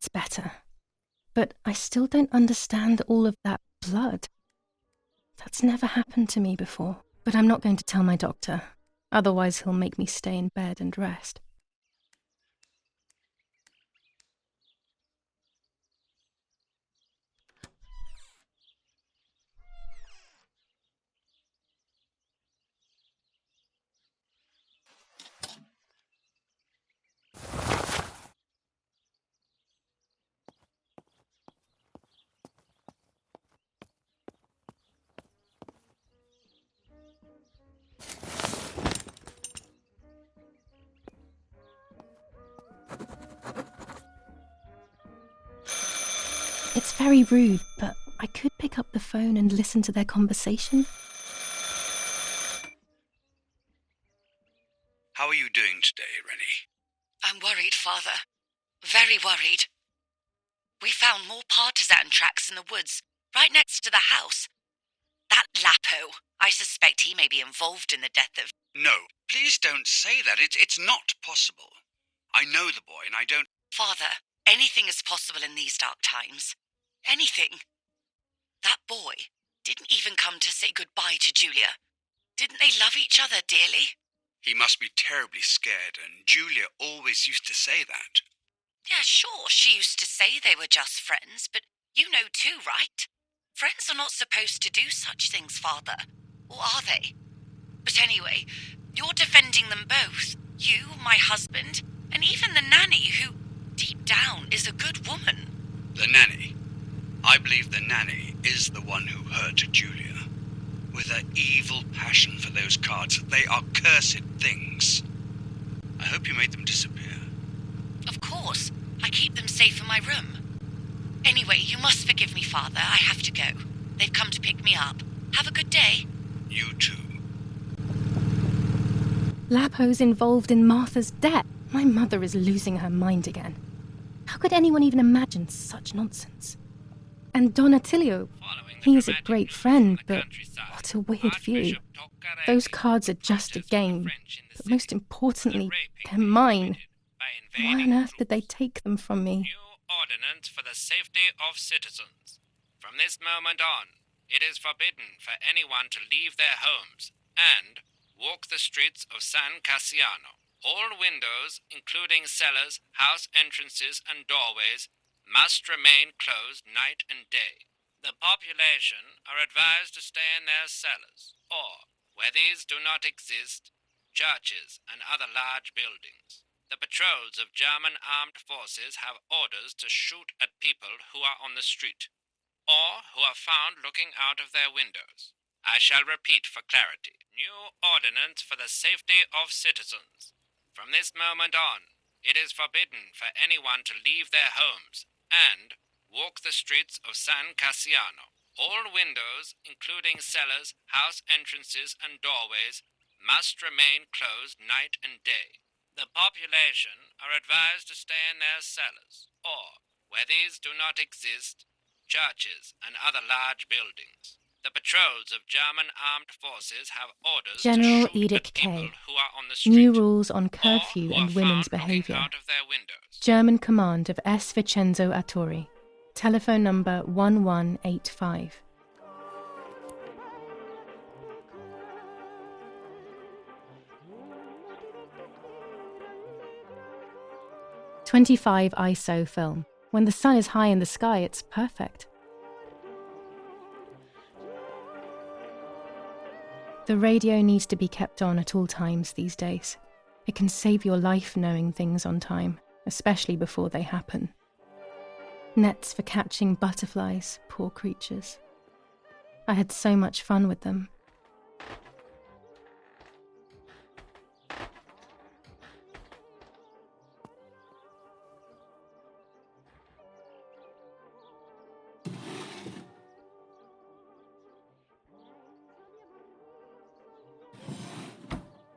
That's better. But I still don't understand all of that blood. That's never happened to me before. But I'm not going to tell my doctor. Otherwise he'll make me stay in bed and rest. It's very rude, but I could pick up the phone and listen to their conversation. How are you doing today, Rennie? I'm worried, Father. Very worried. We found more partisan tracks in the woods, right next to the house. That Lapo, I suspect he may be involved in the death of... No, please don't say that. It's not possible. I know the boy and I don't... Father, anything is possible in these dark times. Anything. That boy didn't even come to say goodbye to Julia. Didn't they love each other dearly? He must be terribly scared, and Julia always used to say that. Yeah, sure, she used to say they were just friends, but you know too, right? Friends are not supposed to do such things, Father. Or are they? But anyway, you're defending them both. You, my husband, and even the nanny who, deep down, is a good woman. The nanny? I believe the nanny is the one who hurt Julia. With her evil passion for those cards, they are cursed things. I hope you made them disappear. Of course. I keep them safe in my room. Anyway, you must forgive me, Father. I have to go. They've come to pick me up. Have a good day. You too. Lapo's involved in Martha's death. My mother is losing her mind again. How could anyone even imagine such nonsense? And Don Attilio, he is a great friend, but what a weird view. Those cards are just a game, but most importantly, they're mine. Why on earth did they take them from me? New ordinance for the safety of citizens. From this moment on, it is forbidden for anyone to leave their homes and walk the streets of San Cassiano. All windows, including cellars, house entrances, and doorways, must remain closed night and day. The population are advised to stay in their cellars, or, where these do not exist, churches and other large buildings. The patrols of German armed forces have orders to shoot at people who are on the street, or who are found looking out of their windows. I shall repeat for clarity. New ordinance for the safety of citizens. From this moment on, it is forbidden for anyone to leave their homes and walk the streets of San Cassiano. All windows, including cellars, house entrances, and doorways, must remain closed night and day. The population are advised to stay in their cellars, or, where these do not exist, churches and other large buildings. The patrols of German armed forces have orders General to shoot Edict at people K. who are on the street, New rules on or curfew who are and women's found looking behaviour. out of their windows. German command of S. Vincenzo Attori. Telephone number 1185. .25 ISO film. When the sun is high in the sky, it's perfect. The radio needs to be kept on at all times these days. It can save your life knowing things on time, especially before they happen. Nets for catching butterflies, poor creatures. I had so much fun with them.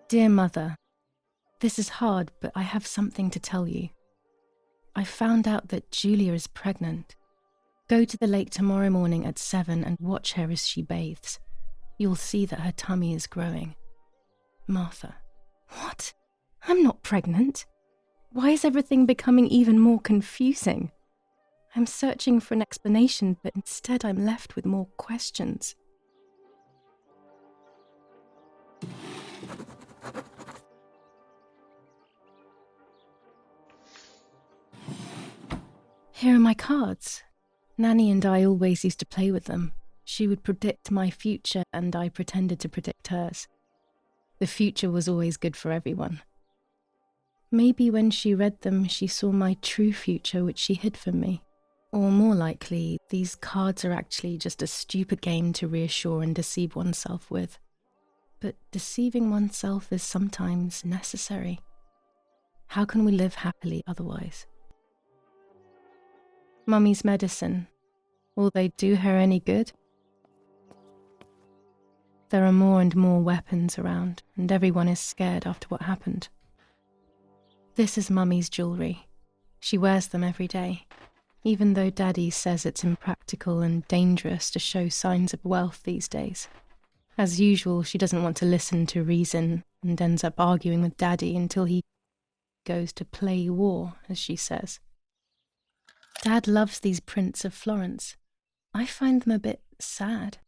Dear Mother, this is hard, but I have something to tell you. I found out that Julia is pregnant. Go to the lake tomorrow morning at 7 and watch her as she bathes. You'll see that her tummy is growing. Martha. What? I'm not pregnant. Why is everything becoming even more confusing? I'm searching for an explanation, but instead I'm left with more questions. Here are my cards. Nanny and I always used to play with them. She would predict my future, and I pretended to predict hers. The future was always good for everyone. Maybe when she read them, she saw my true future, which she hid from me. Or more likely, these cards are actually just a stupid game to reassure and deceive oneself with. But deceiving oneself is sometimes necessary. How can we live happily otherwise? Mummy's medicine. Will they do her any good? There are more and more weapons around, and everyone is scared after what happened. This is Mummy's jewellery. She wears them every day, even though Daddy says it's impractical and dangerous to show signs of wealth these days. As usual, she doesn't want to listen to reason and ends up arguing with Daddy until he goes to play war, as she says. Dad loves these prints of Florence. I find them a bit sad.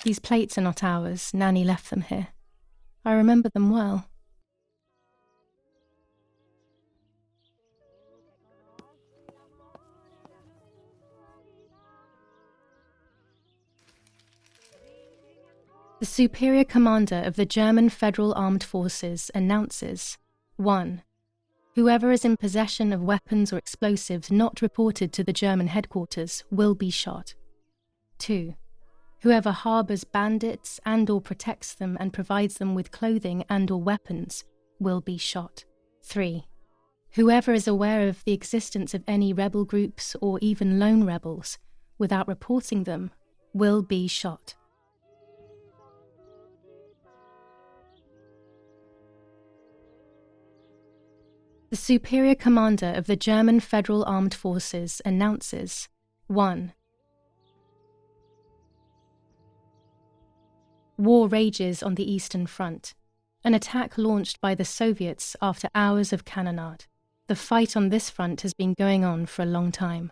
These plates are not ours. Nanny left them here. I remember them well. The Superior Commander of the German Federal Armed Forces announces 1. Whoever is in possession of weapons or explosives not reported to the German headquarters will be shot. 2. Whoever harbours bandits and/or protects them and provides them with clothing and/or weapons will be shot. 3. Whoever is aware of the existence of any rebel groups or even lone rebels without reporting them will be shot. The Superior Commander of the German Federal Armed Forces announces 1. War rages on the Eastern Front. An attack launched by the Soviets after hours of cannonade. The fight on this front has been going on for a long time.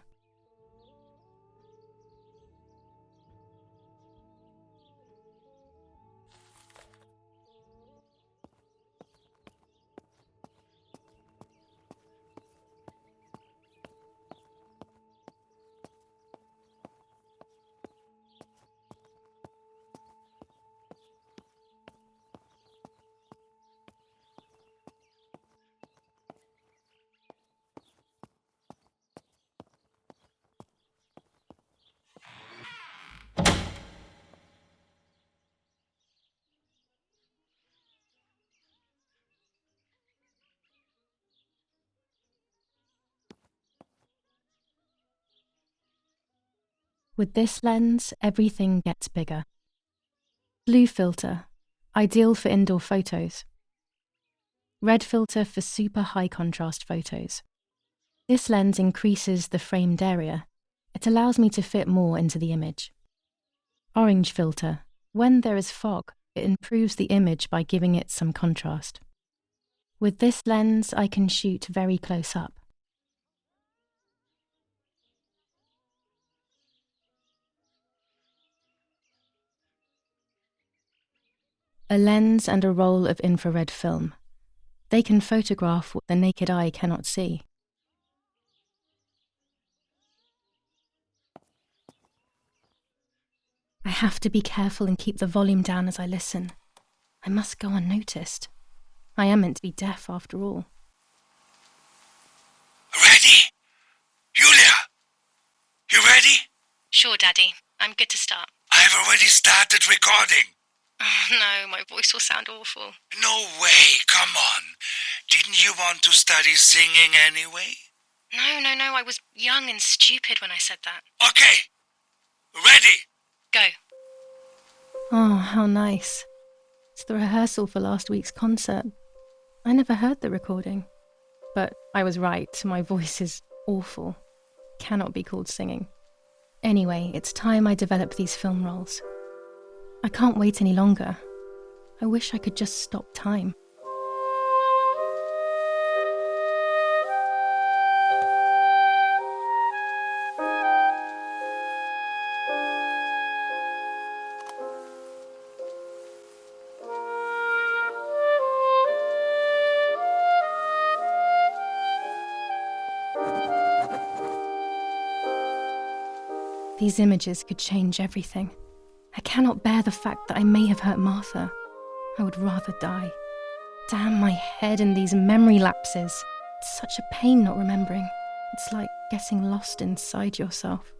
With this lens, everything gets bigger. Blue filter, ideal for indoor photos. Red filter for super high contrast photos. This lens increases the framed area. It allows me to fit more into the image. Orange filter, when there is fog, it improves the image by giving it some contrast. With this lens, I can shoot very close up. A lens and a roll of infrared film. They can photograph what the naked eye cannot see. I have to be careful and keep the volume down as I listen. I must go unnoticed. I am meant to be deaf after all. Ready? Julia? You ready? Sure, Daddy. I'm good to start. I've already started recording. Oh, no, my voice will sound awful. No way, come on. Didn't you want to study singing anyway? No, I was young and stupid when I said that. Okay. Ready? Go. Oh, how nice. It's the rehearsal for last week's concert. I never heard the recording. But I was right, my voice is awful. Cannot be called singing. Anyway, it's time I develop these film roles. I can't wait any longer. I wish I could just stop time. These images could change everything. I cannot bear the fact that I may have hurt Martha. I would rather die. Damn my head and these memory lapses. It's such a pain not remembering. It's like getting lost inside yourself.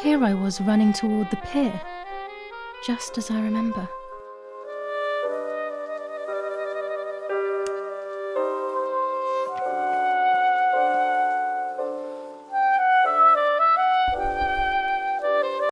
Here I was running toward the pier, just as I remember.